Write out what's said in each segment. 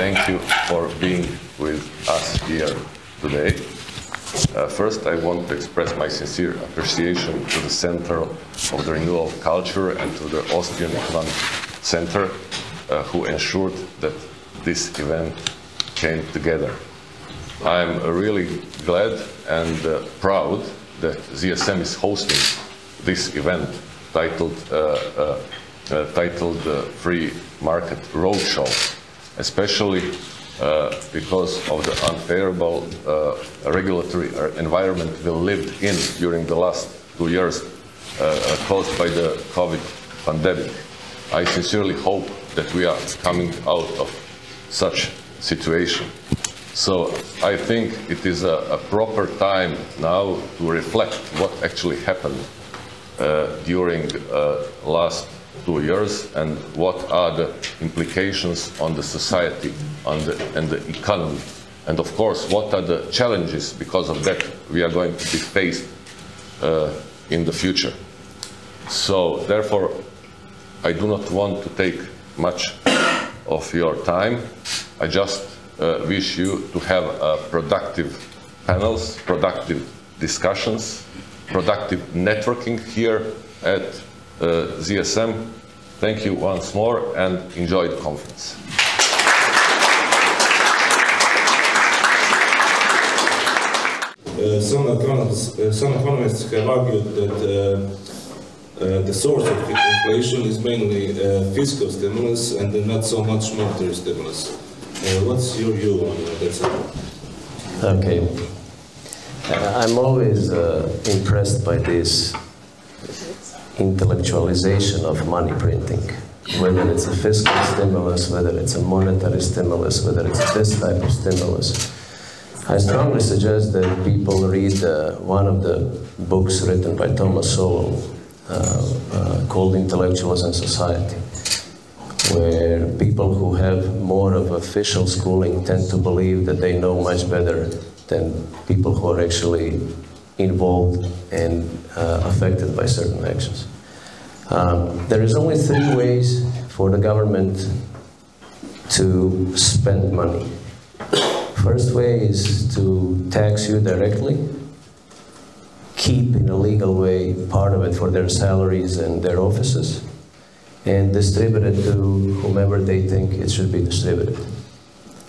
thank you for being with us here today. First, I want to express my sincere appreciation to the Center of the Renewal of Culture and to the Austrian Economic Center who ensured that this event came together. I'm really glad and proud that ZŠEM is hosting this event titled Free Market Roadshow, especially because of the unfavorable regulatory environment we lived in during the last 2 years caused by the COVID pandemic. I sincerely hope that we are coming out of such situation. So I think it is a proper time now to reflect what actually happened during last 2 years and what are the implications on the society and the economy. And of course, what are the challenges because of that we are going to be faced in the future. So therefore, I do not want to take much of your time. I just wish you to have productive panels, productive discussions, productive networking here at ZŠEM. Thank you once more and enjoy the conference. Some economists have argued that the source of inflation is mainly fiscal stimulus and not so much monetary stimulus. What's your view on that? Okay. I'm always impressed by this intellectualization of money printing, whether it's a fiscal stimulus, whether it's a monetary stimulus, whether it's this type of stimulus. I strongly suggest that people read one of the books written by Thomas Sowell called Intellectuals and Society, where people who have more of official schooling tend to believe that they know much better than people who are actually involved and affected by certain actions. There is only 3 ways for the government to spend money. First way is to tax you directly, keep in a legal way part of it for their salaries and their offices, and distribute it to whomever they think it should be distributed,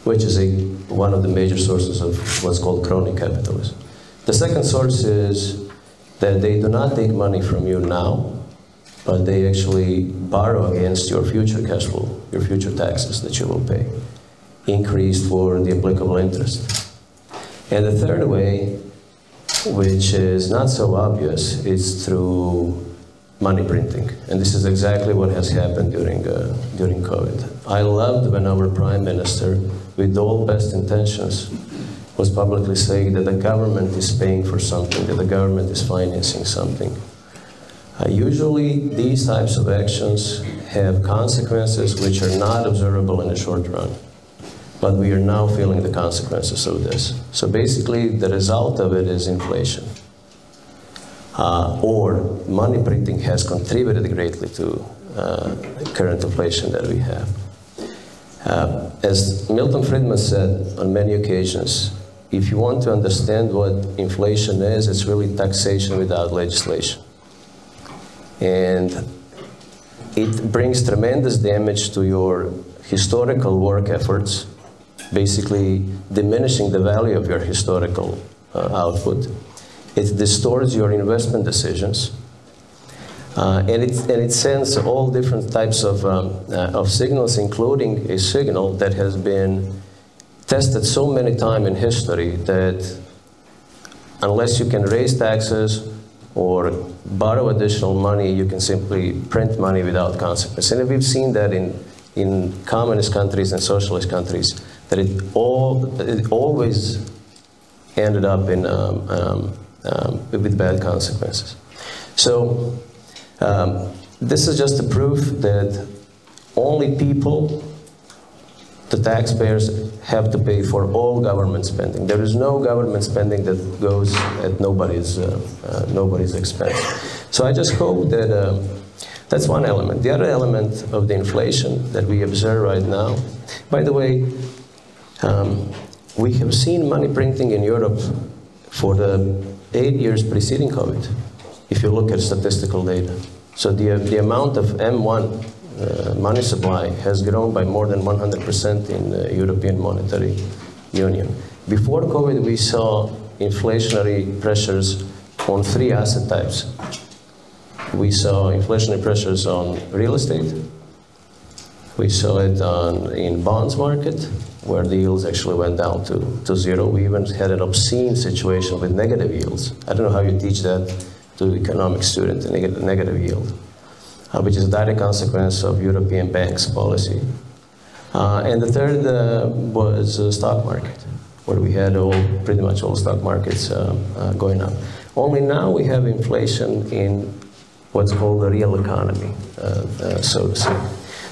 which is one of the major sources of what's called crony capitalism. The second source is that they do not take money from you now, but they actually borrow against your future cash flow, your future taxes that you will pay, increased for the applicable interest. And the third way, which is not so obvious, is through money printing. And this is exactly what has happened during COVID. I loved when our Prime Minister, with all best intentions, was publicly saying that the government is paying for something, that the government is financing something. Usually, these types of actions have consequences which are not observable in the short run. But we are now feeling the consequences of this. So basically, the result of it is inflation. Or money printing has contributed greatly to the current inflation that we have. As Milton Friedman said on many occasions, if you want to understand what inflation is, it's really taxation without legislation. And it brings tremendous damage to your historical work efforts, basically diminishing the value of your historical output. It distorts your investment decisions, and it sends all different types of signals, including a signal that has been tested so many times in history that unless you can raise taxes or borrow additional money, you can simply print money without consequence. And we've seen that in communist countries and socialist countries, that it always ended up in with bad consequences. So this is just a proof that only people, the taxpayers, have to pay for all government spending. There is no government spending that goes at nobody's expense. So I just hope that that's one element. The other element of the inflation that we observe right now, by the way, We have seen money printing in Europe for the 8 years preceding COVID, if you look at statistical data. So the amount of M1 money supply has grown by more than 100% in the European Monetary Union. Before COVID, we saw inflationary pressures on 3 asset types. We saw inflationary pressures on real estate. We saw it in bonds market, where the yields actually went down to 0. We even had an obscene situation with negative yields. I don't know how you teach that to an economics student, a negative yield, which is a direct consequence of European banks' policy. And the third was the stock market, where we had pretty much all stock markets going up. Only now we have inflation in what's called the real economy, so to say.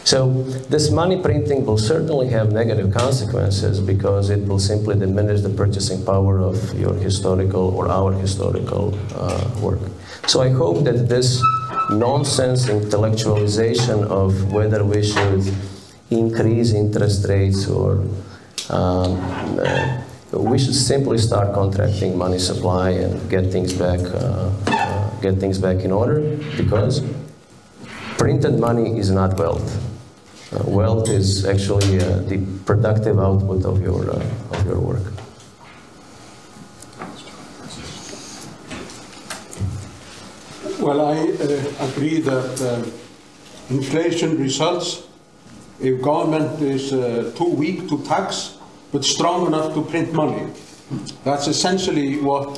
So this money printing will certainly have negative consequences because it will simply diminish the purchasing power of your historical or our historical work. So I hope that this nonsense intellectualization of whether we should increase interest rates or we should simply start contracting money supply and get things back in order, because printed money is not wealth. Wealth is actually the productive output of your work. Well, I agree that inflation results if government is too weak to tax, but strong enough to print money. That's essentially what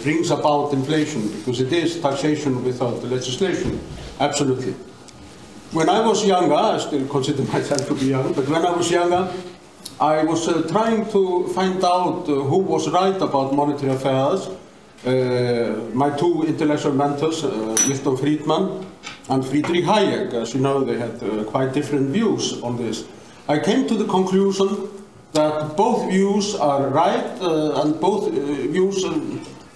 brings about inflation, because it is taxation without legislation. Absolutely. When I was younger, I still consider myself to be young, but when I was younger, I was trying to find out who was right about monetary affairs. My 2 intellectual mentors, Milton Friedman and Friedrich Hayek, as you know, they had quite different views on this. I came to the conclusion that both views are right and both views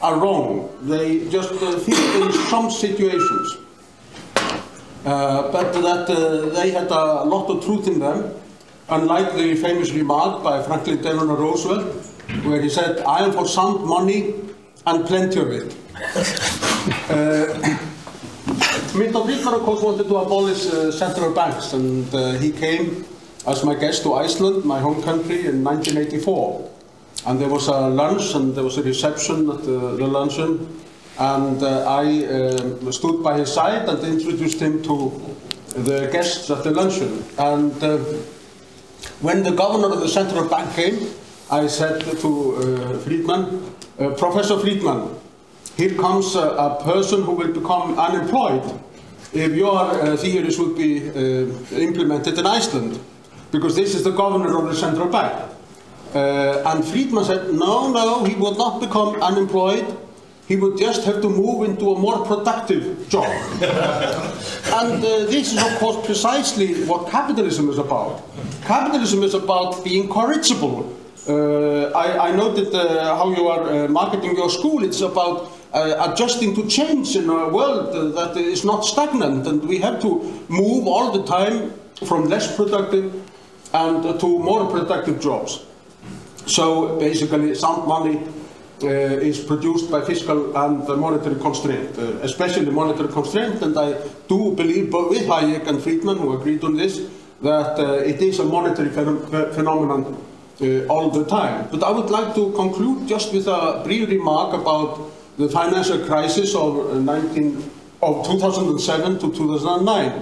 are wrong. They just fit in some situations. But that they had a lot of truth in them, unlike the famous remark by Franklin Delano Roosevelt, where he said, "I am for sound money and plenty of it." Milton Friedman, of course, wanted to abolish central banks, and he came as my guest to Iceland, my home country, in 1984. And there was a lunch, and there was a reception at the luncheon. And I stood by his side and introduced him to the guests at the luncheon. And when the governor of the central bank came, I said to Friedman, "Professor Friedman, here comes a person who will become unemployed if your theories would be implemented in Iceland, because this is the governor of the central bank." And Friedman said, no, he would not become unemployed. He would just have to move into a more productive job. And this is, of course, precisely what capitalism is about. Capitalism is about being corrigible. I noted how you are marketing your school. It's about adjusting to change in a world that is not stagnant, and we have to move all the time from less productive and to more productive jobs. So basically, sound money is produced by fiscal and monetary constraint, especially monetary constraint, and I do believe, both with Hayek and Friedman, who agreed on this, that it is a monetary phenomenon all the time. But I would like to conclude just with a brief remark about the financial crisis of 2007 to 2009.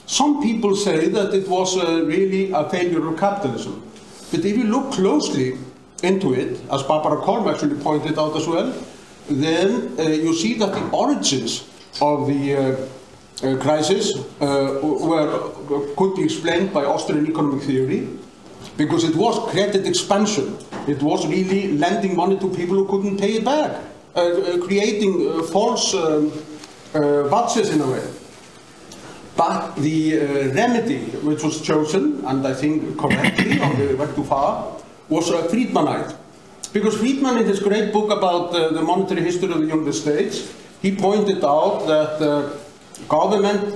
Some people say that it was really a failure of capitalism. But if you look closely into it, as Barbara Korm actually pointed out as well, then you see that the origins of the crisis could be explained by Austrian economic theory, because it was credit expansion. It was really lending money to people who couldn't pay it back, creating false budgets in a way. But the remedy which was chosen, and I think correctly, or they went too far, was Friedmanite. Because Friedman, in his great book about the monetary history of the United States, he pointed out that government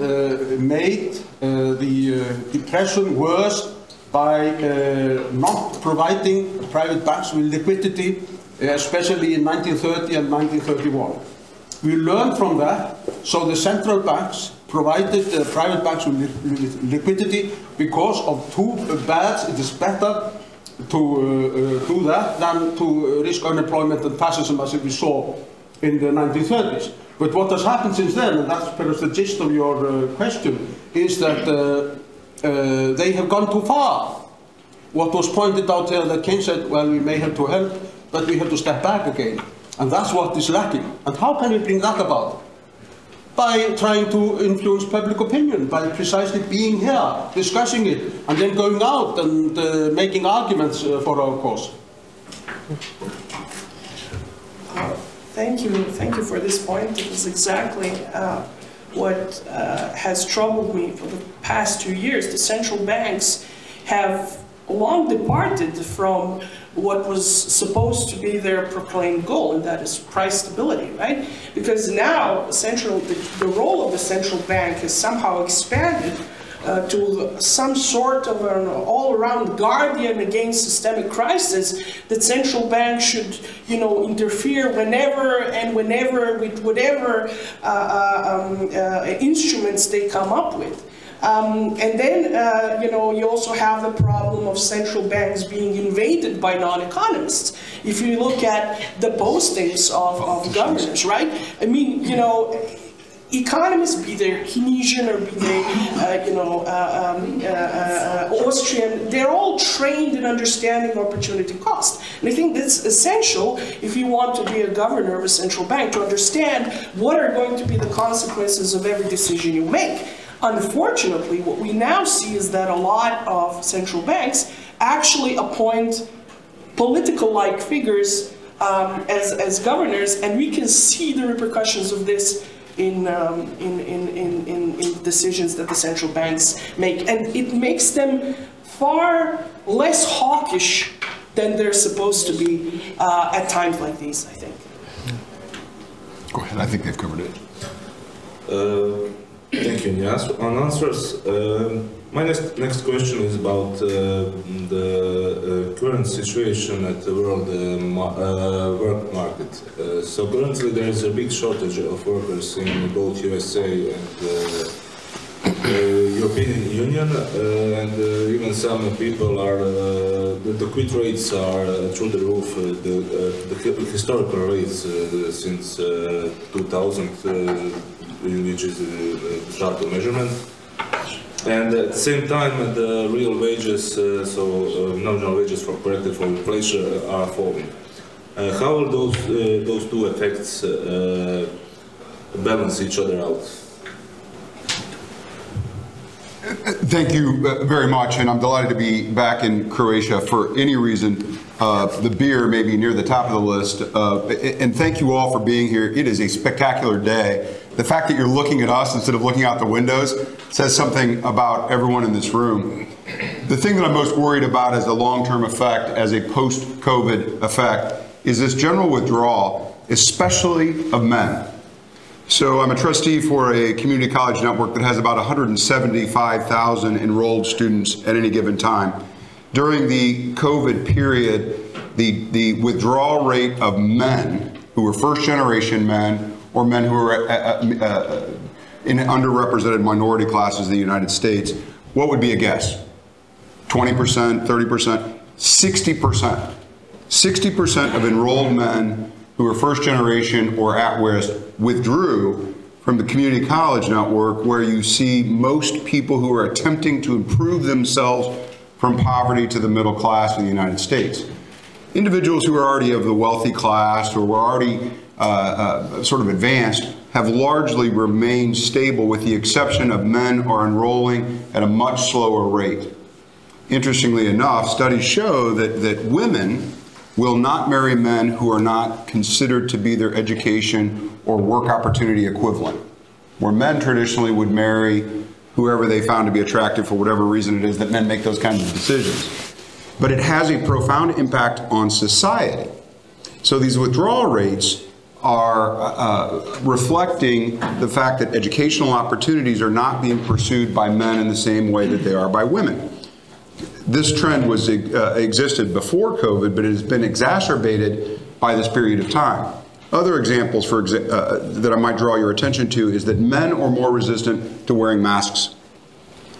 made the depression worse by not providing private banks with liquidity, especially in 1930 and 1931. We learned from that, so the central banks provided private banks with liquidity because of too bad. It is better to do that than to risk unemployment and fascism as we saw in the 1930s. But what has happened since then, and that's perhaps the gist of your question, is that they have gone too far. What was pointed out here that Keynes said, well, we may have to help, but we have to step back again. And that's what is lacking. And how can we bring that about? By trying to influence public opinion, by precisely being here, discussing it, and then going out and making arguments for our cause. Thank you for this point. It is exactly what has troubled me for the past 2 years. The central banks have long departed from what was supposed to be their proclaimed goal, and that is price stability, right? Because now the role of the central bank has somehow expanded to some sort of an all-around guardian against systemic crisis. That central bank should, interfere whenever with whatever instruments they come up with. And then, you also have the problem of central banks being invaded by non-economists. If you look at the postings of governors, right? I mean, economists, be they Keynesian or be they, Austrian, they're all trained in understanding opportunity cost. And I think that's essential if you want to be a governor of a central bank, to understand what are going to be the consequences of every decision you make. Unfortunately, what we now see is that a lot of central banks actually appoint political-like figures as governors, and we can see the repercussions of this in decisions that the central banks make. And it makes them far less hawkish than they're supposed to be at times like these, I think. Go ahead, I think they've covered it. Thank you. On answers, my next question is about the current situation at the world work market. So currently there is a big shortage of workers in both USA and European Union, and even some people are, the quit rates are through the roof, the historical rates since 2000, which is the start of measurement. And at the same time, the real wages, nominal wages corrected for inflation, are falling. How will those two effects balance each other out? Thank you very much, and I'm delighted to be back in Croatia. For any reason, the beer may be near the top of the list, and thank you all for being here. It is a spectacular day. The fact that you're looking at us instead of looking out the windows says something about everyone in this room. The thing that I'm most worried about as a long-term effect, as a post-COVID effect, is this general withdrawal, especially of men. So I'm a trustee for a community college network that has about 175,000 enrolled students at any given time. During the COVID period, the withdrawal rate of men who were first-generation men or men who were in underrepresented minority classes in the United States, what would be a guess? 20%, 30%, 60%. 60% of enrolled men who were first generation or at risk withdrew from the community college network, where you see most people who are attempting to improve themselves from poverty to the middle class in the United States. Individuals who are already of the wealthy class or were already sort of advanced have largely remained stable, with the exception of men are enrolling at a much slower rate. Interestingly enough, studies show that women will not marry men who are not considered to be their education or work opportunity equivalent, where men traditionally would marry whoever they found to be attractive for whatever reason it is that men make those kinds of decisions. But it has a profound impact on society. So these withdrawal rates are reflecting the fact that educational opportunities are not being pursued by men in the same way that they are by women. this trend was existed before COVID, but it has been exacerbated by this period of time. Other examples that I might draw your attention to is that men are more resistant to wearing masks.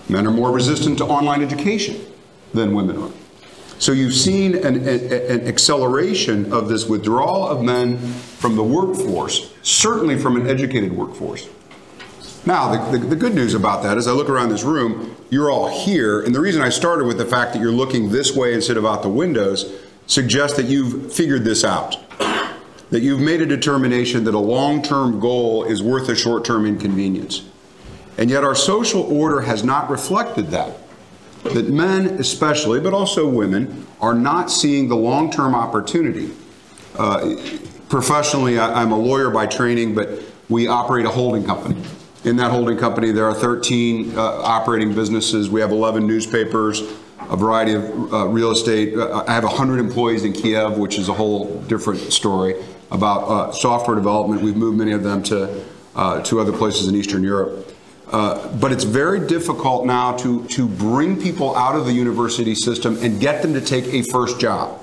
Men are more resistant to online education than women are. So you've seen an acceleration of this withdrawal of men from the workforce, certainly from an educated workforce. Now, the good news about that is I look around this room, you're all here, and the reason I started with the fact that you're looking this way instead of out the windows suggests that you've figured this out. That you've made a determination that a long-term goal is worth a short-term inconvenience. And yet our social order has not reflected that. That men especially, but also women, are not seeing the long-term opportunity. Professionally, I'm a lawyer by training, but we operate a holding company. In that holding company, there are 13 operating businesses. We have 11 newspapers, a variety of real estate. I have 100 employees in Kiev, which is a whole different story about software development. We've moved many of them to other places in Eastern Europe. But it's very difficult now to bring people out of the university system and get them to take a first job.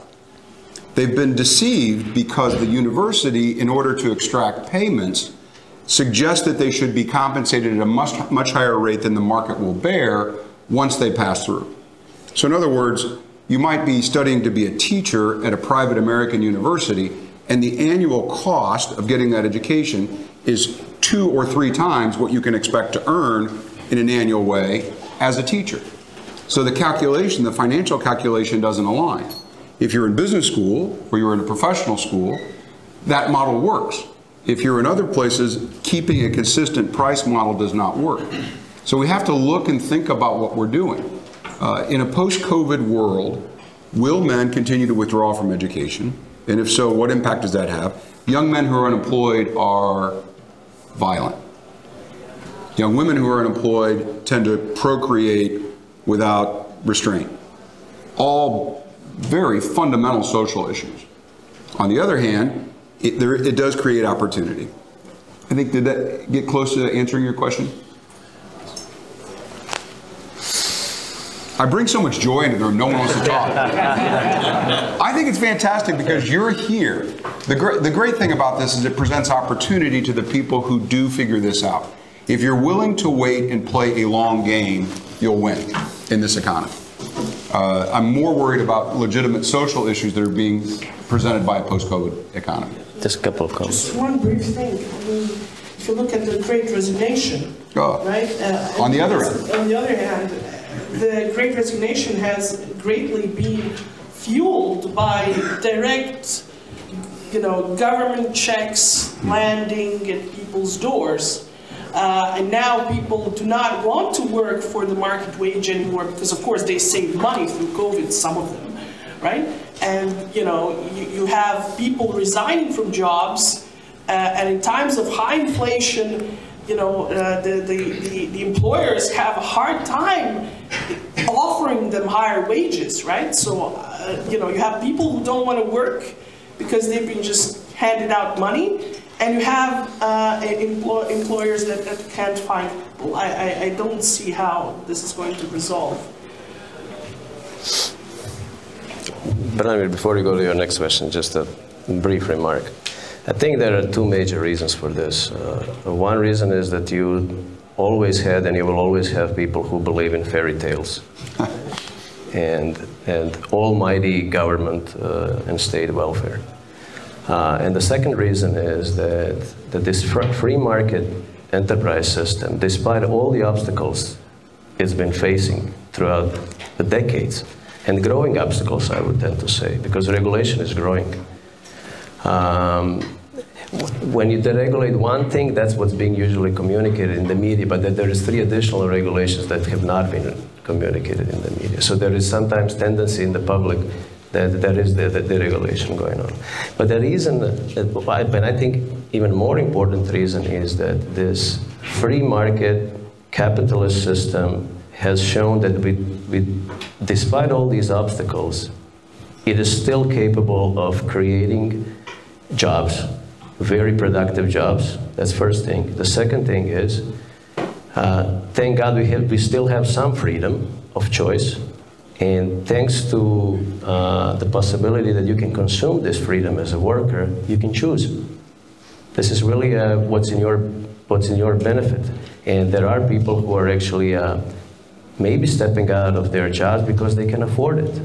They've been deceived because the university, in order to extract payments, suggests that they should be compensated at a much higher rate than the market will bear once they pass through. So in other words, you might be studying to be a teacher at a private American university, and the annual cost of getting that education is 2 or 3 times what you can expect to earn in an annual way as a teacher. So the calculation, the financial calculation doesn't align. If you're in business school or you're in a professional school, that model works. If you're in other places, keeping a consistent price model does not work. So we have to look and think about what we're doing. In a post-COVID world, will men continue to withdraw from education? And if so, what impact does that have? Young men who are unemployed are violent. Young women who are unemployed tend to procreate without restraint. All very fundamental social issues. On the other hand, it does create opportunity. I think, did that get close to answering your question? I bring so much joy into the room, no one wants to talk. I think it's fantastic because you're here. The great thing about this is it presents opportunity to the people who do figure this out. If you're willing to wait and play a long game, you'll win in this economy. I'm more worried about legitimate social issues that are being presented by a post-COVID economy. Just a couple of comments. Just one brief thing. I mean, if you look at the Great Resignation, right? On the other end. On the other hand, the Great Resignation has greatly been fueled by direct, government checks landing at people's doors. And now people do not want to work for the market wage anymore because, of course, they save money through COVID, some of them, right? And, you have people resigning from jobs, and in times of high inflation, the employers have a hard time offering them higher wages, right? So, you have people who don't want to work because they've been just handed out money, and you have employers that can't find people. I don't see how this is going to resolve. Branimir, before you go to your next question, just a brief remark. I think there are 2 major reasons for this. One reason is that you always had and you will always have people who believe in fairy tales and almighty government and state welfare. And the second reason is that this free market enterprise system, despite all the obstacles it's been facing throughout the decades, and growing obstacles, I would tend to say, because regulation is growing. When you deregulate one thing, that's what's being usually communicated in the media, but that there is 3 additional regulations that have not been communicated in the media. So there is sometimes tendency in the public that there is the deregulation going on. But the reason, but I think even more important reason is that this free market capitalist system has shown that despite all these obstacles, it is still capable of creating jobs, very productive jobs. That's first thing. The second thing is, thank God we still have some freedom of choice And thanks to the possibility that you can consume this freedom as a worker, you can choose. This is really what's in your benefit. And there are people who are actually maybe stepping out of their jobs because they can afford it,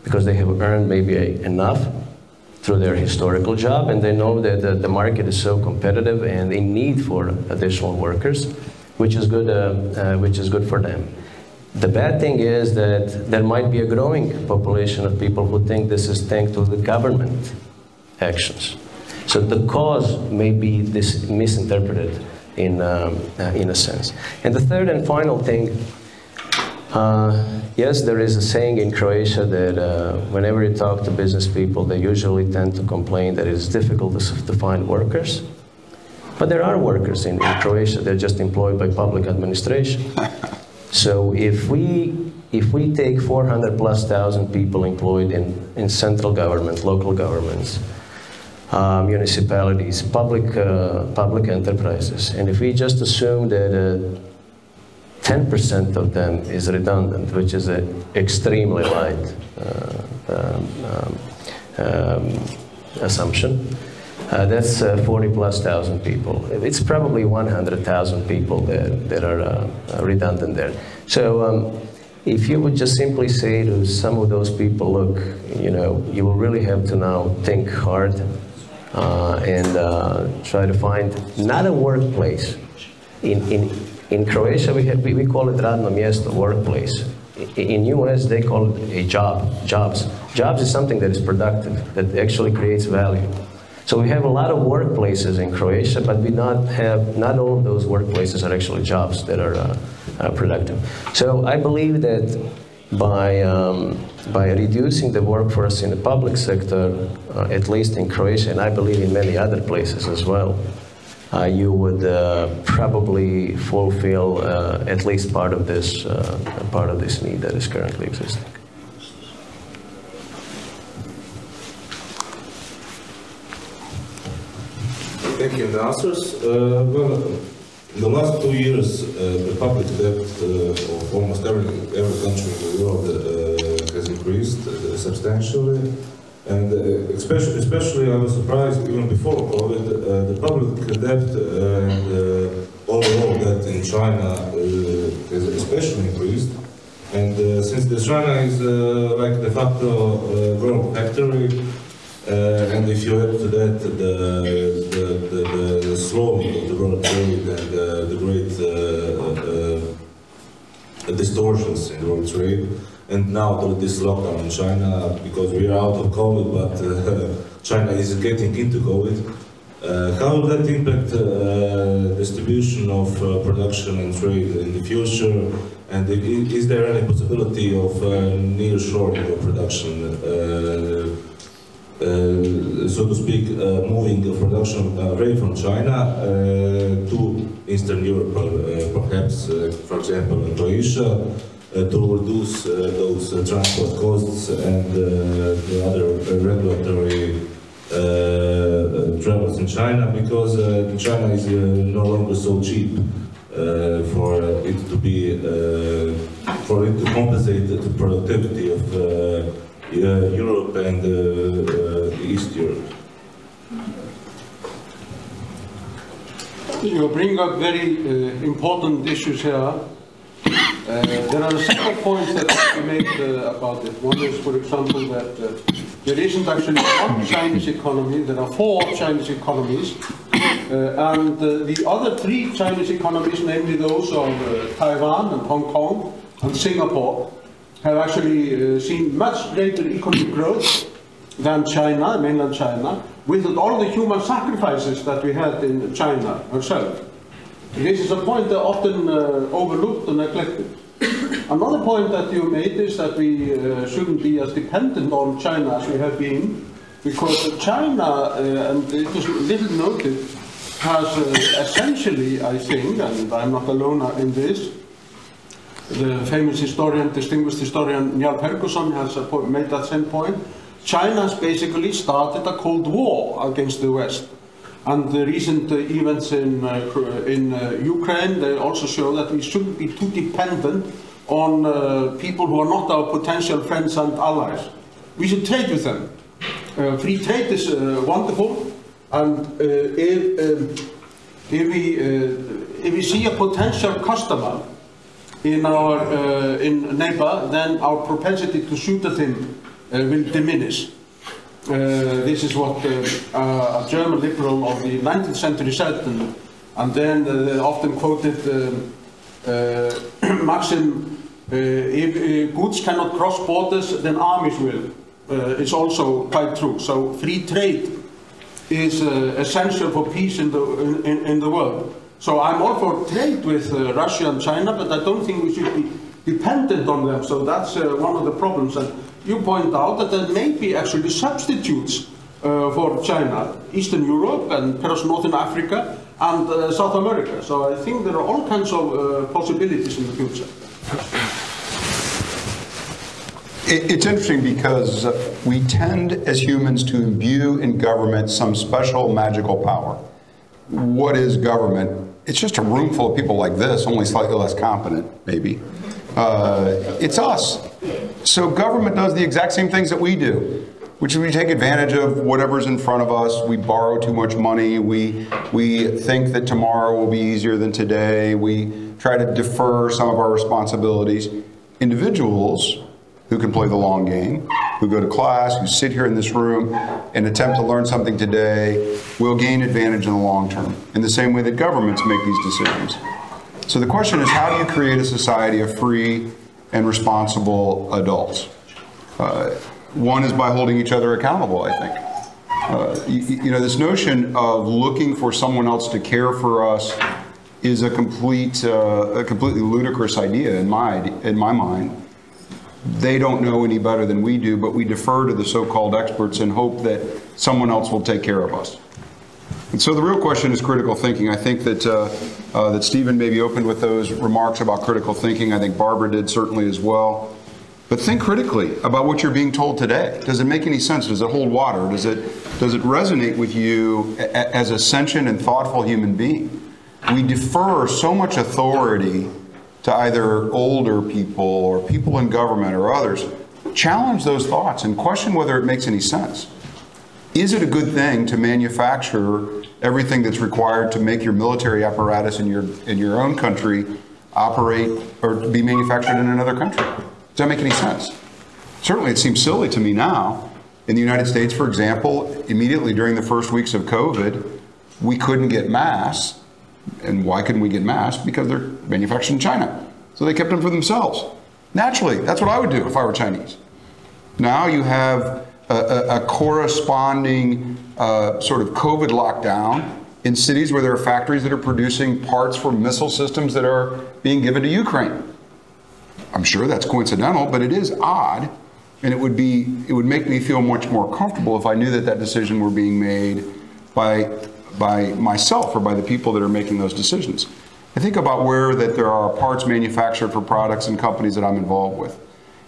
because they have earned maybe enough through their historical job, and they know that the market is so competitive and in need for additional workers, which is good for them. The bad thing is that there might be a growing population of people who think this is thanks to the government actions. So the cause may be misinterpreted in a sense. And the third and final thing, yes, there is a saying in Croatia that whenever you talk to business people, they usually tend to complain that it is difficult to find workers. But there are workers in Croatia, they're just employed by public administration. So if we take 400,000+ people employed in central government, local governments, municipalities, public enterprises, and if we just assume that 10% of them is redundant, which is an extremely light assumption, that's 40,000+ people. It's probably 100,000 people that are redundant there. So if you would just simply say to some of those people, look, you know, you will really have to now think hard and try to find not a workplace. In Croatia, we call it radno mjesto, workplace. In US, they call it a job, jobs. Jobs is something that is productive, that actually creates value. So we have a lot of workplaces in Croatia, but not all of those workplaces are actually jobs that are productive. So I believe that by reducing the workforce in the public sector, at least in Croatia, and I believe in many other places as well, you would probably fulfill at least part of this need that is currently existing. Thank you for the answers. Well, in the last 2 years, the public debt of almost every country in the world has increased substantially. And especially I was surprised, even before COVID, the public debt and overall debt in China has especially increased. And since China is like de facto world factory, and if you add to that the slowing of the world trade and the great distortions in world trade, and now this lockdown in China, because we are out of COVID, but China is getting into COVID, how will that impact distribution of production and trade in the future? And is there any possibility of nearshoring of production? So to speak, moving the production away from China to Eastern Europe, perhaps, for example, in Croatia, to reduce those transport costs and the other regulatory travels in China, because China is no longer so cheap for it to compensate the productivity of Europe and East Europe. You bring up very important issues here. There are several points that we make about it. One is, for example, that there isn't actually one Chinese economy. There are 4 Chinese economies. And the other 3 Chinese economies, namely those of Taiwan and Hong Kong and Singapore, have actually seen much greater economic growth than China, mainland China, without all the human sacrifices that we had in China herself. This is a point that often overlooked and neglected. Another point that you made is that we shouldn't be as dependent on China as we have been, because China, and it was little noted, has essentially, I think, and I'm not alone in this, the famous historian, distinguished historian Njál Ferguson has made that same point. China has basically started a Cold War against the West. And the recent events in Ukraine, they also show that we shouldn't be too dependent on people who are not our potential friends and allies. We should trade with them. Free trade is wonderful, and if we see a potential customer in our neighbor, then our propensity to shoot at him will diminish. This is what a German liberal of the 19th century said, and then the often quoted maxim, if goods cannot cross borders, then armies will. It's also quite true. So free trade is essential for peace in the world. So I'm all for trade with Russia and China, but I don't think we should be dependent on them. So that's one of the problems. And you point out that there may be actually substitutes for China, Eastern Europe and perhaps Northern Africa and South America. So I think there are all kinds of possibilities in the future. It's interesting because we tend as humans to imbue in government some special magical power. What is government? It's just a room full of people like this, only slightly less competent, maybe. It's us. So government does the exact same things that we do, which is we take advantage of whatever's in front of us. We borrow too much money. We think that tomorrow will be easier than today. We try to defer some of our responsibilities. Individuals who can play the long game, who go to class, who sit here in this room and attempt to learn something today, will gain advantage in the long term, in the same way that governments make these decisions. So the question is, how do you create a society of free and responsible adults? One is by holding each other accountable, I think. You know, this notion of looking for someone else to care for us is a completely ludicrous idea in my mind. They don't know any better than we do, but we defer to the so-called experts and hope that someone else will take care of us. And so the real question is critical thinking. I think that that Stephen maybe opened with those remarks about critical thinking. I think Barbara did certainly as well. But think critically about what you're being told today. Does it make any sense? Does it hold water? Does it resonate with you as a sentient and thoughtful human being? We defer so much authority to either older people or people in government or others. Challenge those thoughts and question whether it makes any sense. Is it a good thing to manufacture everything that's required to make your military apparatus in your own country operate or be manufactured in another country? Does that make any sense? Certainly it seems silly to me now. In the United States, for example, immediately during the first weeks of COVID, we couldn't get masks. And why couldn't we get masks? Because they're manufactured in China. So they kept them for themselves. Naturally, that's what I would do if I were Chinese. Now you have a corresponding sort of COVID lockdown in cities where there are factories that are producing parts for missile systems that are being given to Ukraine. I'm sure that's coincidental, but it is odd, and it would make me feel much more comfortable if I knew that that decision were being made by myself or by the people that are making those decisions. I think about where that there are parts manufactured for products and companies that I'm involved with.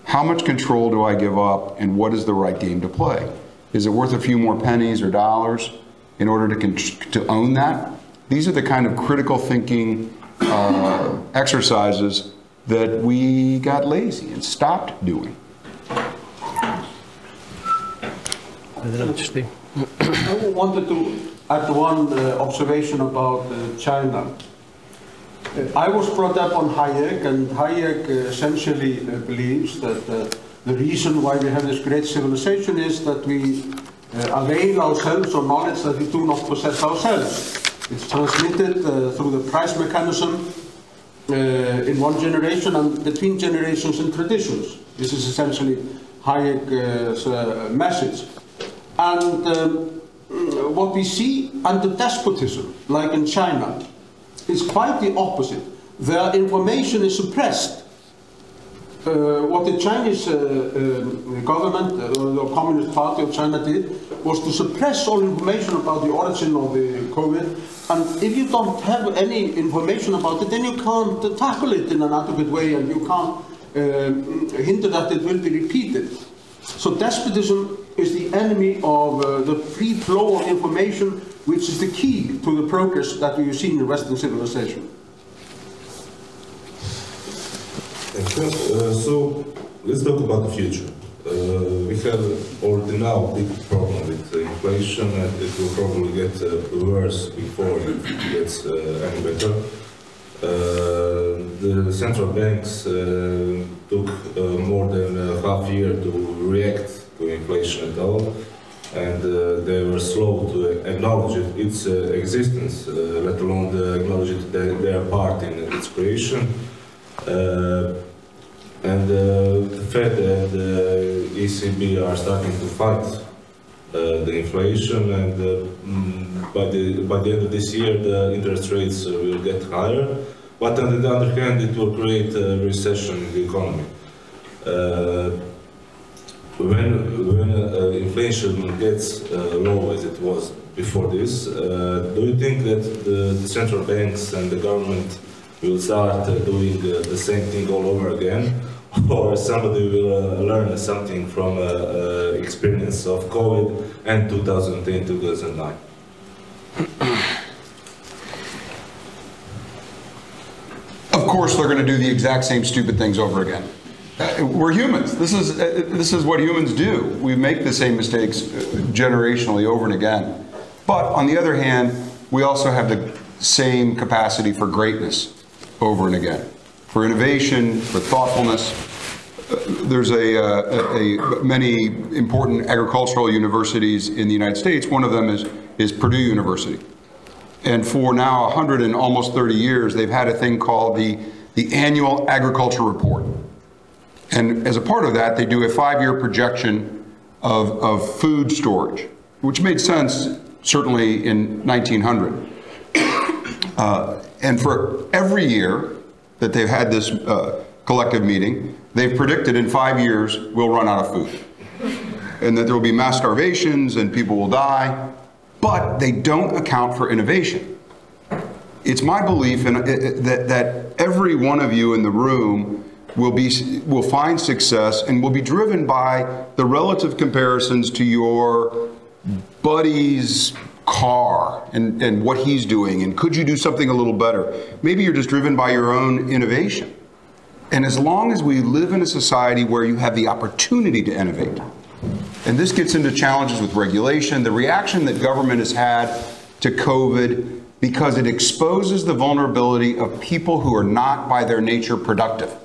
How much control do I give up, and what is the right game to play? Is it worth a few more pennies or dollars in order to own that? These are the kind of critical thinking exercises that we got lazy and stopped doing. I wanted to add one observation about China. I was brought up on Hayek, and Hayek essentially believes that the reason why we have this great civilization is that we avail ourselves of knowledge that we do not possess ourselves. It's transmitted through the price mechanism in one generation and between generations and traditions. This is essentially Hayek's message. And what we see under despotism, like in China, is quite the opposite. Their information is suppressed. What the Chinese government, the Communist Party of China did, was to suppress all information about the origin of the COVID. And if you don't have any information about it, then you can't tackle it in an adequate way, and you can't hinder that it will be repeated. So despotism is the enemy of the free flow of information, which is the key to the progress that we've seen in Western civilization. Thank you. So let's talk about the future. We have already now a big problem with inflation, and it will probably get worse before it gets any better. The central banks took more than a half year to react to inflation at all, and they were slow to acknowledge its existence, let alone acknowledge their part in its creation. And the Fed and the ECB are starting to fight the inflation, and by the end of this year the interest rates will get higher. But on the other hand, it will create a recession in the economy. When inflation gets low as it was before this, do you think that the central banks and the government will start doing the same thing all over again? Or somebody will learn something from experience of COVID and 2010-2009? Of course, they're going to do the exact same stupid things over again. We're humans. This is what humans do. We make the same mistakes generationally over and again. But on the other hand, we also have the same capacity for greatness over and again, for innovation, for thoughtfulness. There's many important agricultural universities in the United States. One of them is Purdue University. And for now 100 and almost 30 years, they've had a thing called the Annual Agriculture Report. And as a part of that, they do a 5-year projection of food storage, which made sense certainly in 1900. And for every year that they've had this collective meeting, they've predicted in 5 years we'll run out of food, and that there will be mass starvations and people will die, but they don't account for innovation. It's my belief that every one of you in the room will find success and will be driven by the relative comparisons to your buddy's car and what he's doing, and could you do something a little better? Maybe you're just driven by your own innovation. And as long as we live in a society where you have the opportunity to innovate, and this gets into challenges with regulation, the reaction that government has had to COVID, because it exposes the vulnerability of people who are not by their nature productive.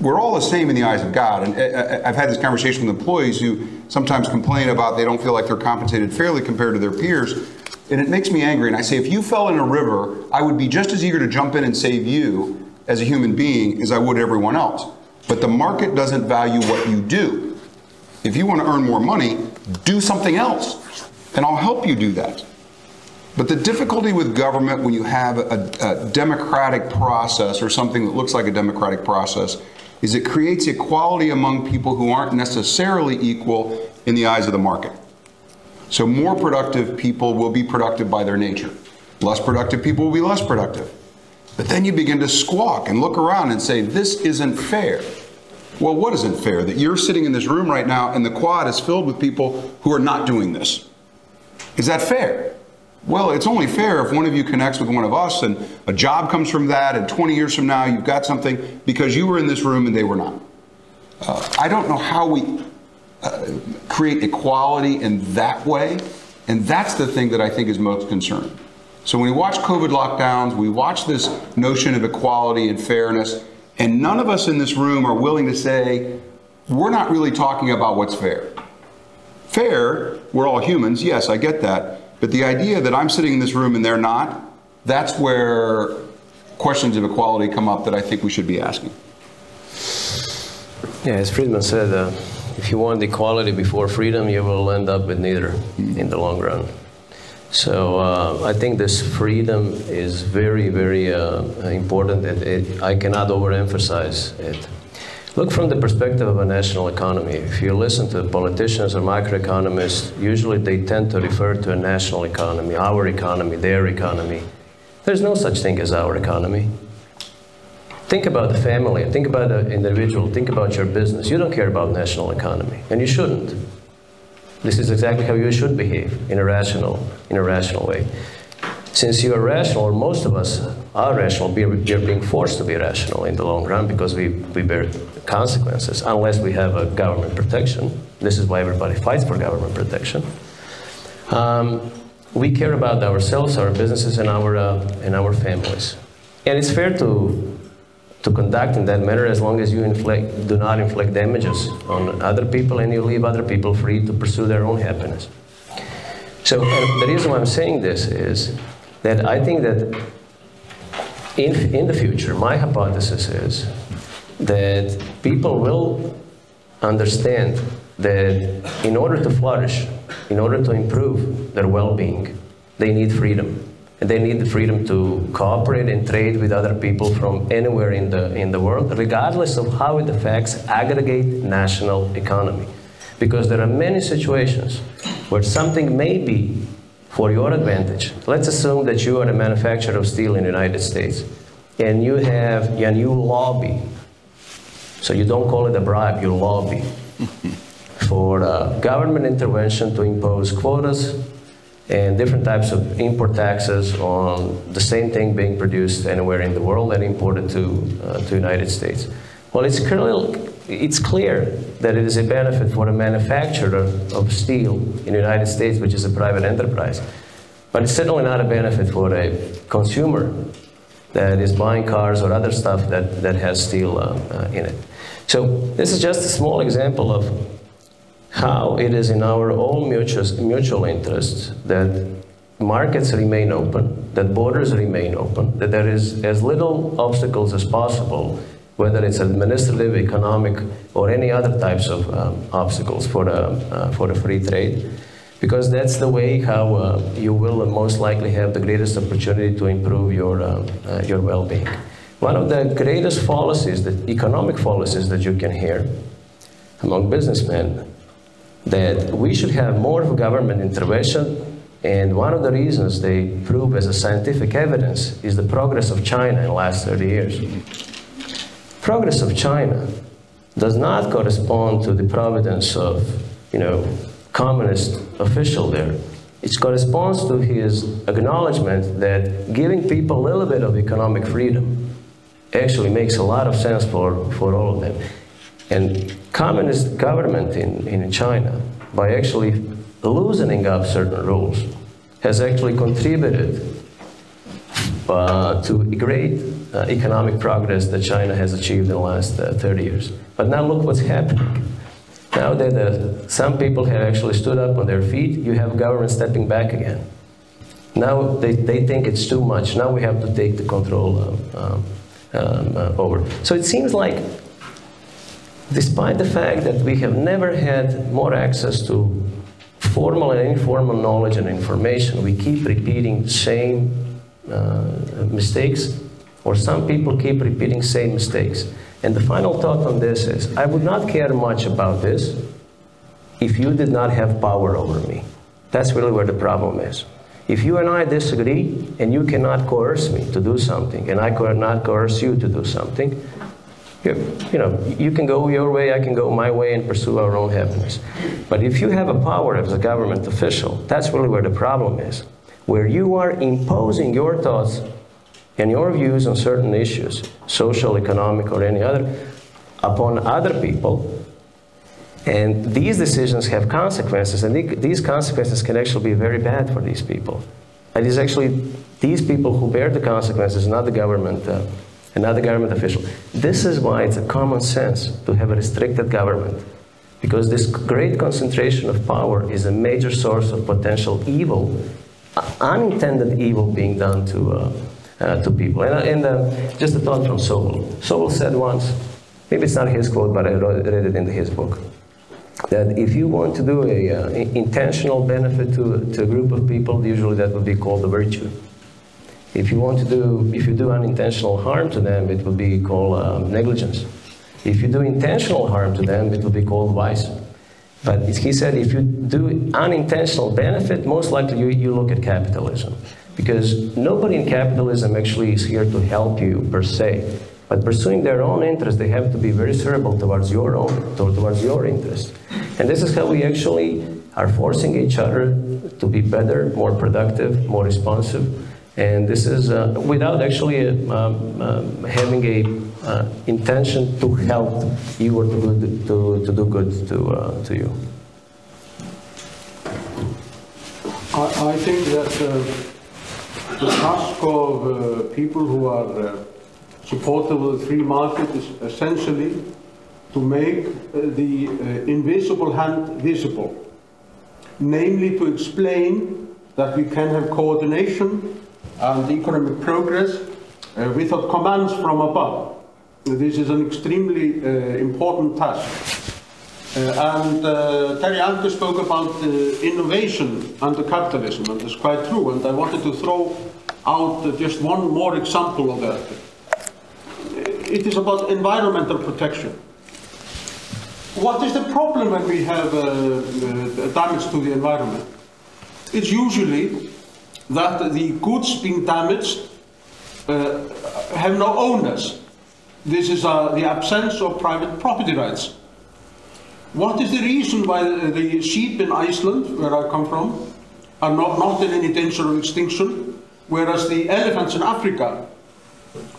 We're all the same in the eyes of God, and I've had this conversation with employees who sometimes complain about they don't feel like they're compensated fairly compared to their peers, and it makes me angry. And I say, if you fell in a river, I would be just as eager to jump in and save you as a human being as I would everyone else. But the market doesn't value what you do. If you want to earn more money, do something else, and I'll help you do that. But the difficulty with government when you have a democratic process, or something that looks like a democratic process, is it creates equality among people who aren't necessarily equal in the eyes of the market. So more productive people will be productive by their nature. Less productive people will be less productive. But then you begin to squawk and look around and say, this isn't fair. Well, what isn't fair? That you're sitting in this room right now and the quad is filled with people who are not doing this. Is that fair? Well, it's only fair if one of you connects with one of us and a job comes from that, and 20 years from now you've got something because you were in this room and they were not. I don't know how we create equality in that way, and that's the thing that I think is most concerning. So when we watch COVID lockdowns, we watch this notion of equality and fairness, and none of us in this room are willing to say, we're not really talking about what's fair. Fair, we're all humans, yes, I get that. But the idea that I'm sitting in this room and they're not, that's where questions of equality come up that I think we should be asking. Yeah, as Friedman said, if you want equality before freedom, you will end up with neither in the long run. So I think this freedom is very, very important, and I cannot overemphasize it. Look from the perspective of a national economy. If you listen to politicians or macroeconomists, usually they tend to refer to a national economy, our economy, their economy. There's no such thing as our economy. Think about the family, think about the individual, think about your business. You don't care about national economy, and you shouldn't. This is exactly how you should behave in a rational way. Since you are rational, or most of us are rational, we are being forced to be rational in the long run because we bear consequences unless we have a government protection. This is why everybody fights for government protection. We care about ourselves, our businesses, and our families. And it's fair to conduct in that manner as long as you do not inflict damages on other people and you leave other people free to pursue their own happiness. So the reason why I'm saying this is that I think that in the future, my hypothesis is that people will understand that in order to flourish, in order to improve their well-being, they need freedom. And they need the freedom to cooperate and trade with other people from anywhere in the world, regardless of how it affects aggregate national economy. Because there are many situations where something may be for your advantage. Let's assume that you are a manufacturer of steel in the United States, and you lobby. So you don't call it a bribe, you lobby for government intervention to impose quotas and different types of import taxes on the same thing being produced anywhere in the world and imported to the United States. Well, it's clear that it is a benefit for a manufacturer of steel in the United States, which is a private enterprise. But it's certainly not a benefit for a consumer that is buying cars or other stuff that has steel in it. So this is just a small example of how it is in our own mutual interests that markets remain open, that borders remain open, that there is as little obstacles as possible, whether it's administrative, economic, or any other types of obstacles for a free trade, because that's the way how you will most likely have the greatest opportunity to improve your well-being. One of the greatest fallacies, the economic fallacies that you can hear among businessmen, that we should have more of government intervention, and one of the reasons they prove as a scientific evidence is the progress of China in the last 30 years. Progress of China does not correspond to the providence of, communist official there. It corresponds to his acknowledgement that giving people a little bit of economic freedom actually makes a lot of sense for all of them. And communist government in China, by actually loosening up certain rules, has actually contributed to great economic progress that China has achieved in the last 30 years. But now look what's happening. Now that some people have actually stood up on their feet, you have government stepping back again. Now they think it's too much. Now we have to take the control over. So it seems like, despite the fact that we have never had more access to formal and informal knowledge and information, we keep repeating the same mistakes, or some people keep repeating same mistakes. And the final thought on this is, I would not care much about this if you did not have power over me. That's really where the problem is. If you and I disagree, and you cannot coerce me to do something, and I cannot coerce you to do something, you can go your way, I can go my way, and pursue our own happiness. But if you have a power as a government official, that's really where the problem is, where you are imposing your thoughts and your views on certain issues, social, economic, or any other, upon other people. And these decisions have consequences, and these consequences can actually be very bad for these people. It is actually these people who bear the consequences, not the government, not the government official. This is why it's a common sense to have a restricted government, because this great concentration of power is a major source of potential evil, unintended evil being done to people. And just a thought from Sobol. Sobol said once, maybe it's not his quote, but I read it in his book, that if you want to do an intentional benefit to a group of people, usually that would be called a virtue. If you do unintentional harm to them, it would be called negligence. If you do intentional harm to them, it would be called vice. But he said, if you do unintentional benefit, most likely you look at capitalism. Because nobody in capitalism actually is here to help you per se. But pursuing their own interests, they have to be very cerebral towards your interests. And this is how we actually are forcing each other to be better, more productive, more responsive, And this is without actually having a intention to help you or to do good to you. I think that the task of people who are supportive of the free market is essentially to make the invisible hand visible, namely to explain that we can have coordination and economic progress without commands from above. This is an extremely important task. Terry Anker spoke about innovation under capitalism, and it's quite true, and I wanted to throw out just one more example of that. It is about environmental protection. What is the problem when we have damage to the environment? It's usually that the goods being damaged have no owners. This is the absence of private property rights. What is the reason why the sheep in Iceland, where I come from, are not in any danger of extinction, whereas the elephants in Africa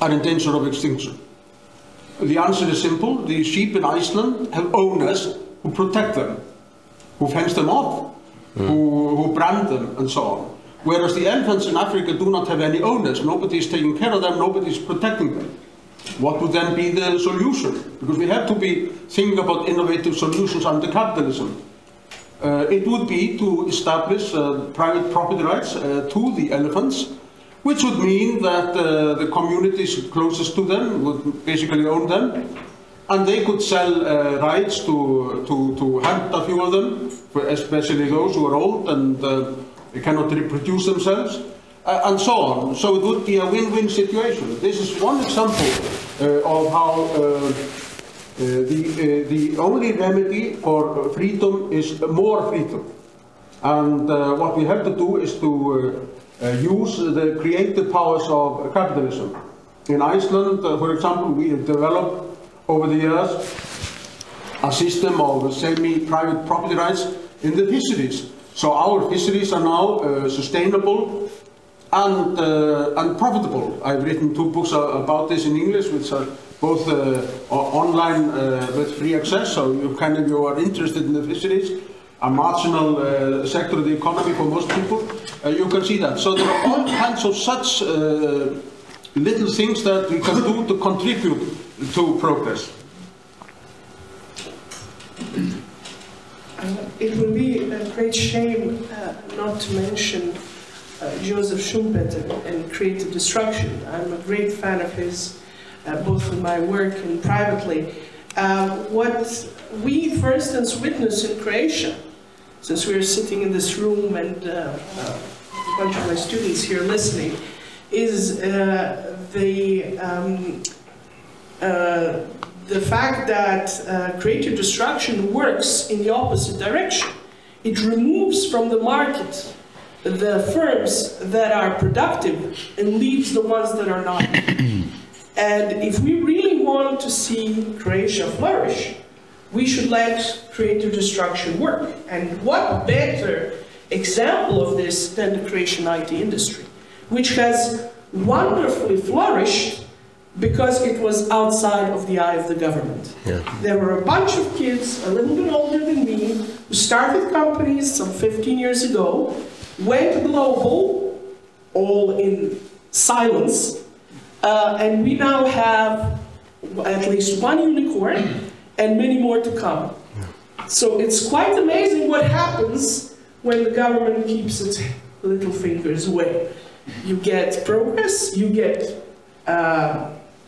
are in danger of extinction? The answer is simple. The sheep in Iceland have owners who protect them, who fence them off, who brand them, and so on. Whereas the elephants in Africa do not have any owners. Nobody is taking care of them, nobody is protecting them. What would then be the solution? Because we have to be thinking about innovative solutions under capitalism. It would be to establish private property rights to the elephants, which would mean that the communities closest to them would basically own them, and they could sell rights to hunt a few of them, especially those who are old and they cannot reproduce themselves, and so on. So it would be a win-win situation. This is one example of how the only remedy for freedom is more freedom. And what we have to do is to use the creative powers of capitalism. In Iceland, for example, we have developed over the years a system of semi-private property rights in the fisheries. So our fisheries are now sustainable and profitable. I've written 2 books about this in English, which are both online with free access, so if you are interested in the fisheries, a marginal sector of the economy for most people, you can see that. So there are all kinds of such little things that we can do to contribute to progress. It would be a great shame not to mention Joseph Schumpeter and creative destruction. I'm a great fan of his, both in my work and privately. What we, for instance, witness in Croatia, since we're sitting in this room and a bunch of my students here listening, is the fact that creative destruction works in the opposite direction. It removes from the market the firms that are productive and leaves the ones that are not. And if we really want to see Croatia flourish, we should let creative destruction work. And what better example of this than the Croatian IT industry, which has wonderfully flourished because it was outside of the eye of the government. Yeah. There were a bunch of kids, a little bit older than me, who started companies some 15 years ago, went global, all in silence, and we now have at least 1 unicorn and many more to come. So it's quite amazing what happens when the government keeps its little fingers away. You get progress, you get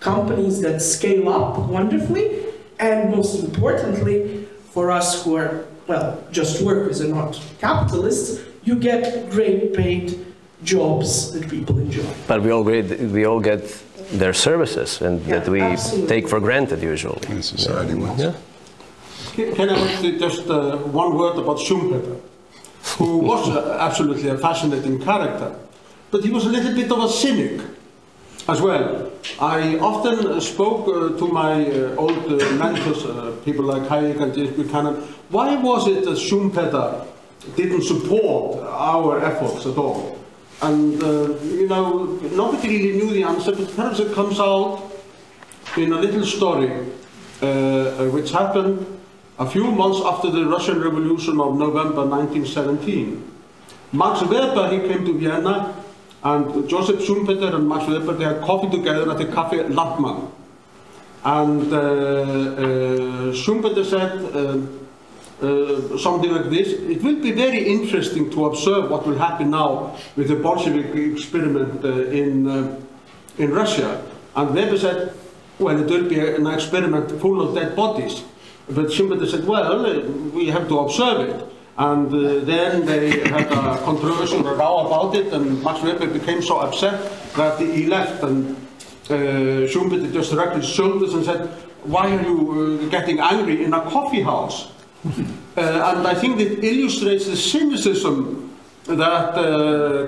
companies that scale up wonderfully, and most importantly, for us who are, well, just workers and not capitalists, you get great paid jobs that people enjoy. But we all get their services, and that we take for granted usually. In society wins. Yeah. Can I ask just one word about Schumpeter, who was absolutely a fascinating character, but he was a little bit of a cynic as well. I often spoke to my old mentors, people like Hayek and James Buchanan, why was it that Schumpeter didn't support our efforts at all? And, you know, nobody really knew the answer, but perhaps it comes out in a little story which happened a few months after the Russian Revolution of November 1917. Max Weber, he came to Vienna, and Joseph Schumpeter and Max Weber, they had coffee together at the Café Landmann. And Schumpeter said something like this: it will be very interesting to observe what will happen now with the Bolshevik experiment in Russia. And Weber said, well, it will be an experiment full of dead bodies. But Schumpeter said, well, we have to observe it. And then they had a controversial row about it, and Max Weber became so upset that he left, and Schumpeter just shrugged his shoulders and said, why are you getting angry in a coffee house? And I think it illustrates the cynicism that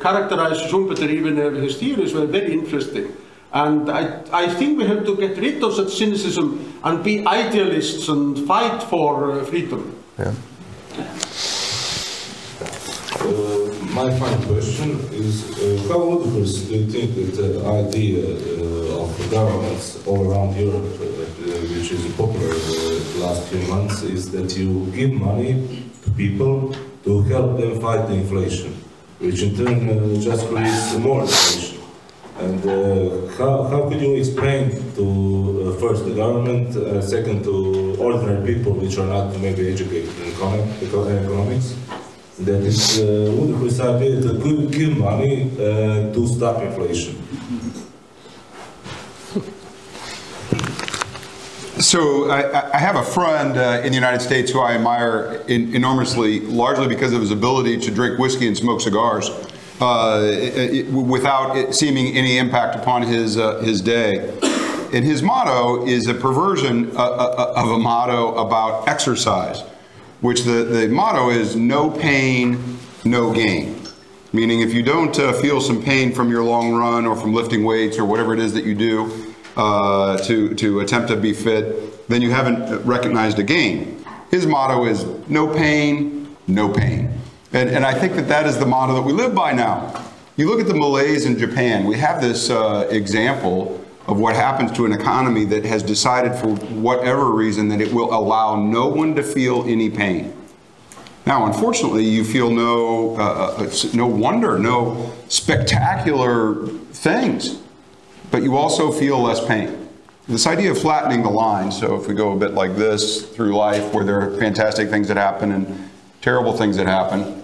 characterized Schumpeter, even if his theories were very interesting. And I think we have to get rid of such cynicism and be idealists and fight for freedom. Yeah. My final question is, how ludicrous do you think that the idea of governments all around Europe, which is popular the last few months, is that you give money to people to help them fight the inflation, which in turn just creates more inflation? And how could you explain to first the government, second to ordinary people which are not maybe educated in economics, that it's a ludicrous idea to give money to stop inflation? So I have a friend in the United States who I admire enormously, largely because of his ability to drink whiskey and smoke cigars without it seeming any impact upon his day. And his motto is a perversion of a motto about exercise, which the motto is no pain, no gain. Meaning if you don't feel some pain from your long run or from lifting weights or whatever it is that you do to attempt to be fit, then you haven't recognized a gain. His motto is no pain, no pain. And I think that that is the motto that we live by now. You look at the malaise in Japan, we have this example of what happens to an economy that has decided for whatever reason that it will allow no one to feel any pain. Now, unfortunately, you feel no wonder, no spectacular things, but you also feel less pain. This idea of flattening the line, so if we go a bit like this through life where there are fantastic things that happen and terrible things that happen,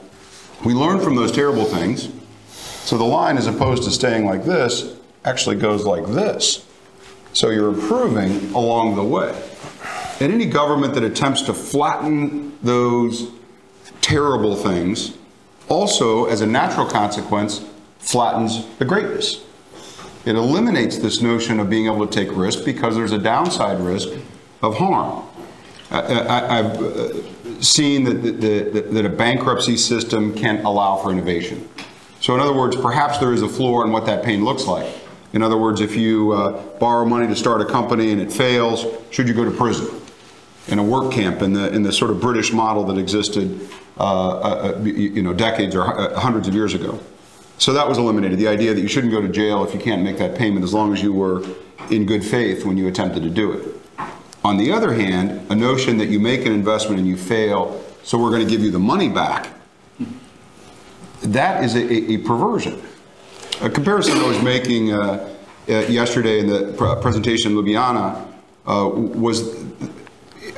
we learn from those terrible things. So the line, as opposed to staying like this, actually goes like this. So you're improving along the way. And any government that attempts to flatten those terrible things also, as a natural consequence, flattens the greatness. It eliminates this notion of being able to take risk because there's a downside risk of harm. I've seen that a bankruptcy system can allow for innovation. So in other words, perhaps there is a floor on what that pain looks like. In other words, if you borrow money to start a company and it fails, should you go to prison? In a work camp in the sort of British model that existed decades or hundreds of years ago. So that was eliminated, the idea that you shouldn't go to jail if you can't make that payment as long as you were in good faith when you attempted to do it. On the other hand, a notion that you make an investment and you fail, so we're going to give you the money back, that is a perversion. A comparison I was making yesterday in the presentation in Ljubljana was,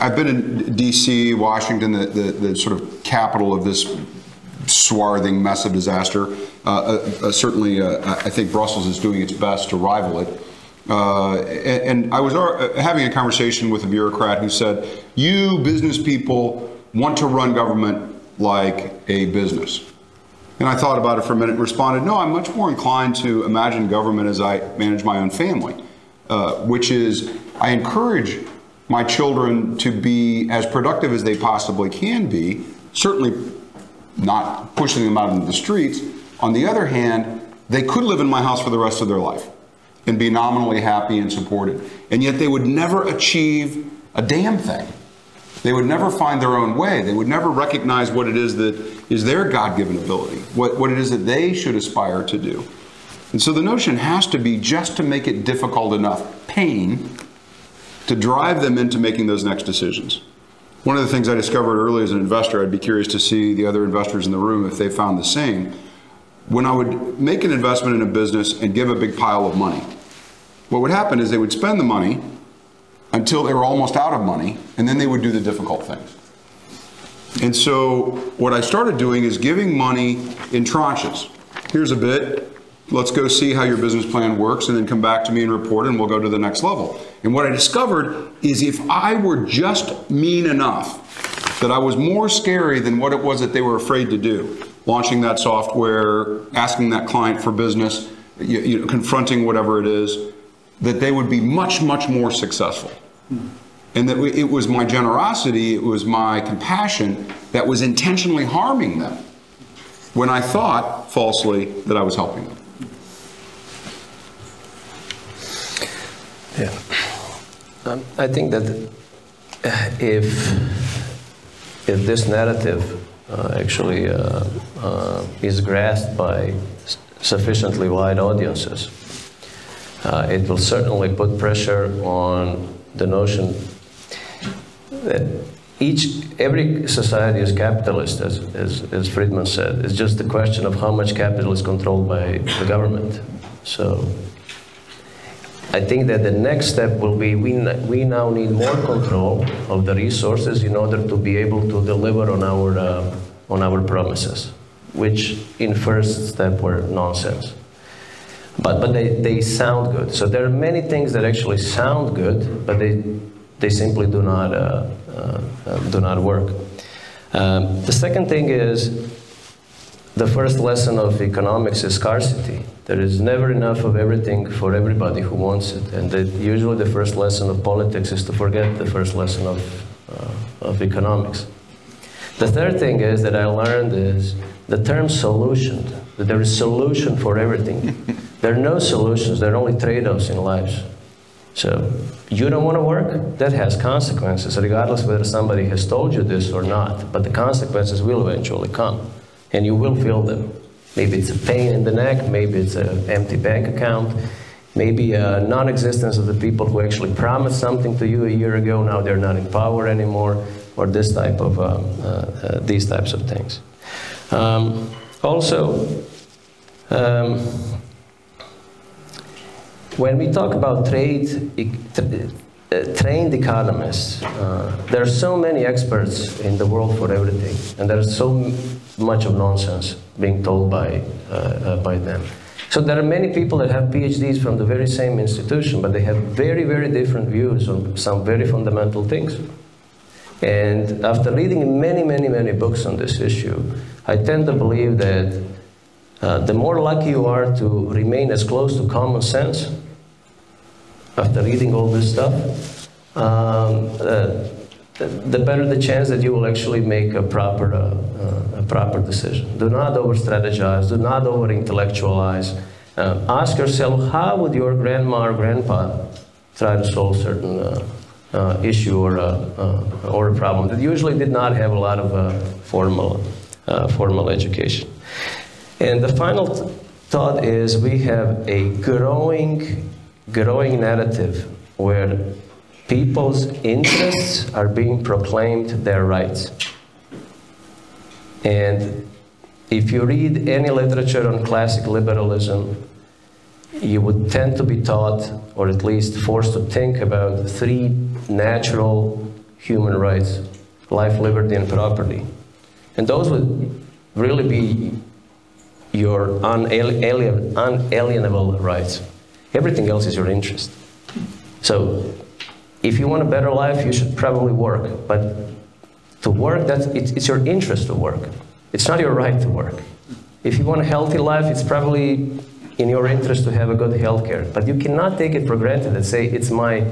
I've been in D.C., Washington, the sort of capital of this swarthing mess of disaster. Certainly, I think Brussels is doing its best to rival it. And I was having a conversation with a bureaucrat who said, you business people want to run government like a business. And I thought about it for a minute and responded, no, I'm much more inclined to imagine government as I manage my own family, which is I encourage my children to be as productive as they possibly can be, certainly not pushing them out into the streets. On the other hand, they could live in my house for the rest of their life and be nominally happy and supported. And yet they would never achieve a damn thing. They would never find their own way. They would never recognize what it is that is their God-given ability, what it is that they should aspire to do. And so the notion has to be just to make it difficult enough, pain, to drive them into making those next decisions. One of the things I discovered early as an investor, I'd be curious to see the other investors in the room if they found the same. When I would make an investment in a business and give a big pile of money, what would happen is they would spend the money until they were almost out of money, and then they would do the difficult things. And so what I started doing is giving money in tranches. Here's a bit, let's go see how your business plan works, and then come back to me and report, and we'll go to the next level. And what I discovered is if I were just mean enough, that I was more scary than what it was that they were afraid to do. Launching that software, asking that client for business, confronting whatever it is, that they would be much, much more successful. And that it was my generosity, it was my compassion that was intentionally harming them when I thought, falsely, that I was helping them. Yeah. I think that if this narrative actually is grasped by sufficiently wide audiences, it will certainly put pressure on the notion that every society is capitalist, as Friedman said. It's just a question of how much capital is controlled by the government. So I think that the next step will be we now need more control of the resources in order to be able to deliver on our promises, which in first step were nonsense. But they sound good. So there are many things that actually sound good, but they simply do not work. The second thing is, the first lesson of economics is scarcity. There is never enough of everything for everybody who wants it. And usually the first lesson of politics is to forget the first lesson of economics. The third thing is that I learned is the term solution, that there is solution for everything. There are no solutions, there are only trade-offs in life. So you don't want to work, that has consequences, regardless whether somebody has told you this or not. But the consequences will eventually come, and you will feel them. Maybe it's a pain in the neck, maybe it's an empty bank account, maybe a non-existence of the people who actually promised something to you a year ago, now they're not in power anymore, or this type of, these types of things. When we talk about trained economists, there are so many experts in the world for everything, and there's so much of nonsense being told by them. So there are many people that have PhDs from the very same institution, but they have very, very different views on some very fundamental things. And after reading many, many, many books on this issue, I tend to believe that the more lucky you are to remain as close to common sense after reading all this stuff, the better the chance that you will actually make a proper decision. Do not over-strategize, do not over-intellectualize. Ask yourself, how would your grandma or grandpa try to solve certain issue or a problem that usually did not have a lot of formal education. And the final thought is we have a growing narrative where people's interests are being proclaimed their rights. And if you read any literature on classic liberalism, you would tend to be taught, or at least forced to think about three natural human rights: life, liberty, and property. And those would really be your unalienable rights. Everything else is your interest. So if you want a better life, you should probably work. But to work, it's your interest to work. It's not your right to work. If you want a healthy life, it's probably in your interest to have a good health care. But you cannot take it for granted and say, it's my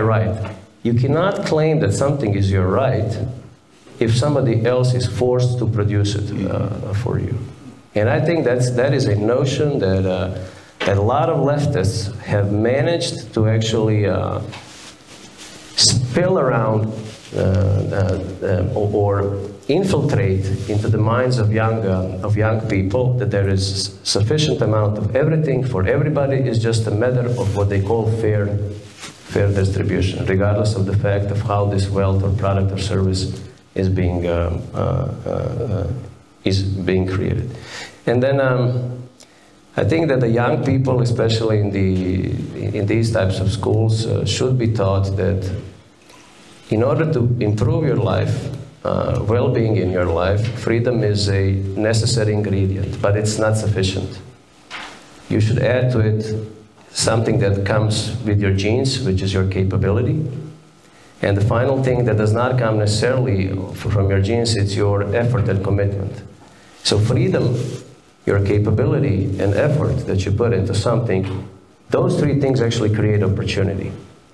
right. You cannot claim that something is your right if somebody else is forced to produce it for you. And I think that is a notion that a lot of leftists have managed to actually spill around or infiltrate into the minds of young people that there is sufficient amount of everything for everybody is just a matter of what they call fair distribution, regardless of the fact of how this wealth or product or service is being created. And then I think that the young people, especially in these types of schools, should be taught that in order to improve your life, well-being in your life, freedom is a necessary ingredient, but it's not sufficient. You should add to it something that comes with your genes, which is your capability. And the final thing that does not come necessarily from your genes, it's your effort and commitment. So freedom, your capability and effort that you put into something, those three things actually create opportunity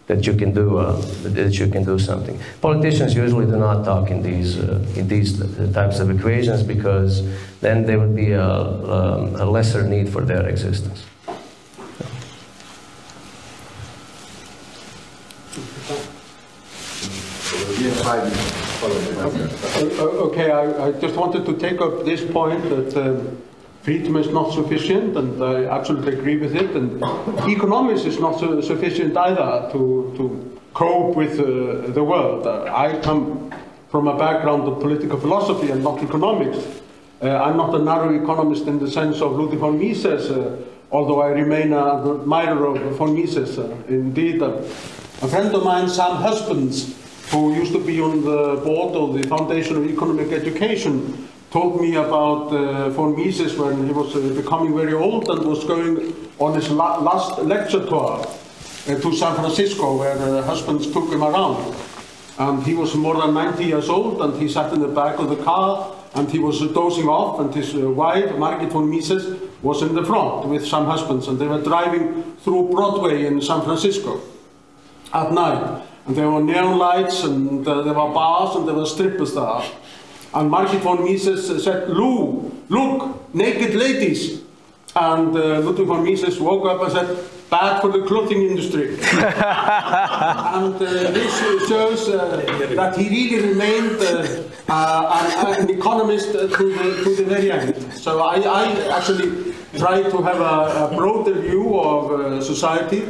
that you can do something. Politicians usually do not talk in these types of equations because then there would be a lesser need for their existence. Okay, I just wanted to take up this point that freedom is not sufficient, and I absolutely agree with it, and economics is not sufficient either to cope with the world. I come from a background of political philosophy and not economics. I'm not a narrow economist in the sense of Ludwig von Mises, although I remain an admirer of von Mises. Indeed, a friend of mine, Sam Husbands, who used to be on the board of the Foundation of Economic Education, told me about von Mises when he was becoming very old and was going on his last lecture tour to San Francisco, where Husbands took him around. And he was more than 90 years old, and he sat in the back of the car, and he was dozing off, and his wife, Margit von Mises, was in the front with Sam Husbands, and they were driving through Broadway in San Francisco at night. And there were neon lights, and there were bars, and there were strippers there. And Margit von Mises said, "Lou, look, naked ladies." And Ludwig von Mises woke up and said, "Bad for the clothing industry." And this shows that he really remained an economist to the very end. So I actually try to have a broader view of society.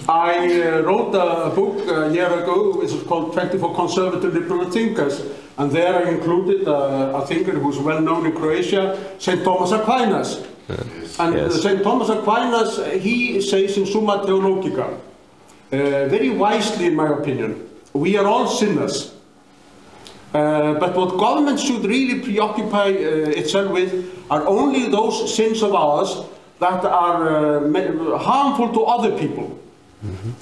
I wrote a book a year ago, which is called 24 Conservative Liberal Thinkers, and there I included a thinker who's well known in Croatia, St. Thomas Aquinas. And St. Thomas Aquinas, he says in Summa Theologica, very wisely in my opinion, we are all sinners. But what government should really preoccupy itself with are only those sins of ours that are harmful to other people.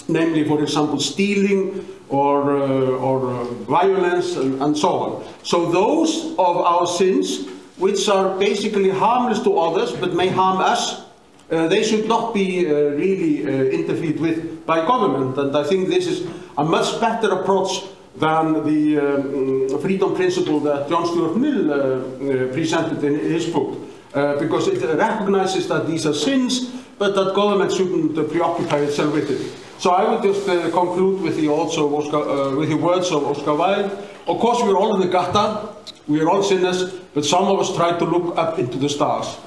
Namely, for example, stealing or violence and so on. So those of our sins which are basically harmless to others but may harm us, they should not be really interfered with by government. And I think this is a much better approach than the freedom principle that John Stuart Mill presented in his book, because it recognizes that these are sins, but that government shouldn't preoccupy itself with it. So I would just conclude with the words of Oscar Wilde. Of course, we're all in the gutter, we're all sinners, but some of us try to look up into the stars.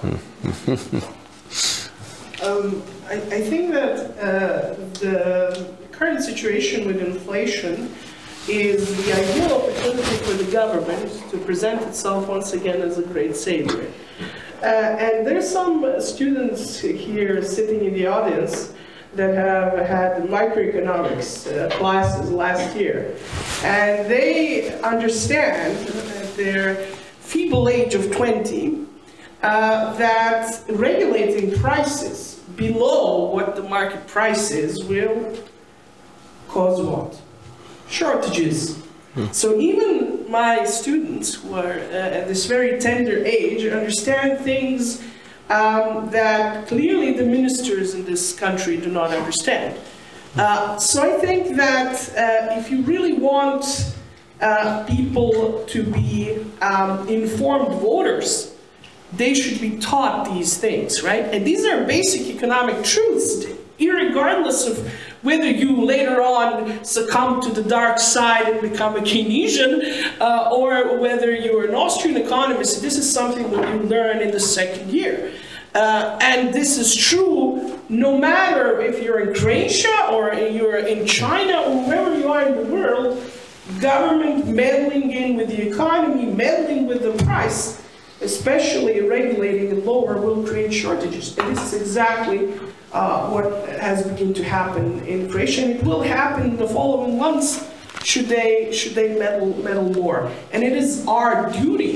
I think that the current situation with inflation is the ideal opportunity for the government to present itself once again as a great savior. And there's some students here sitting in the audience that have had microeconomics classes last year. And they understand at their feeble age of 20 that regulating prices below what the market price is will cause what? Shortages. So even my students who are at this very tender age understand things that clearly the ministers in this country do not understand. So I think that if you really want people to be informed voters, they should be taught these things, right? And these are basic economic truths, irregardless of whether you later on succumb to the dark side and become a Keynesian, or whether you're an Austrian economist, this is something that you learn in the second year. And this is true no matter if you're in Croatia or you're in China or wherever you are in the world. Government meddling in with the economy, meddling with the price, especially regulating it lower, will create shortages. And this is exactly what has begun to happen in Croatia, and it will happen in the following months should they meddle more. And it is our duty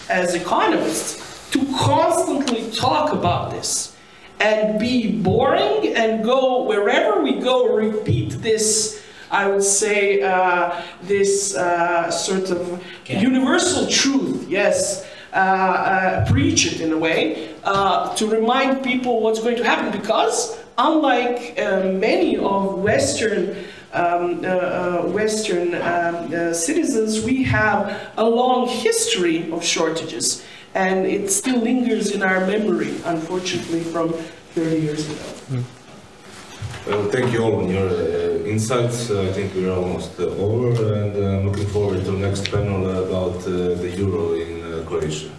as economists to constantly talk about this and be boring and go wherever we go, repeat this, I would say, this sort of universal truth, yes, preach it in a way, to remind people what's going to happen, because unlike many of Western citizens, we have a long history of shortages, and it still lingers in our memory, unfortunately, from 30 years ago. Well, thank you all on your insights. I think we're almost over, and I'm looking forward to the next panel about the euro in Croatia.